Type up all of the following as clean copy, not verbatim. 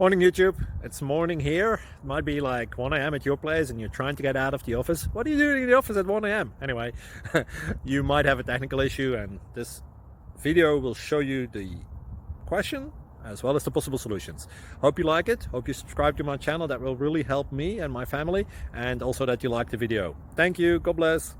Morning YouTube, it's morning here. It might be like 1 a.m. at your place and you're trying to get out of the office. What are you doing in the office at 1 a.m? Anyway, you might have a technical issue and this video will show you the question as well as the possible solutions. Hope you like it, hope you subscribe to my channel. That will really help me and my family, and also that you like the video. Thank you, God bless.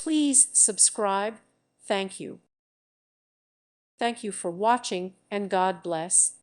Please subscribe. Thank you. Thank you for watching, and God bless.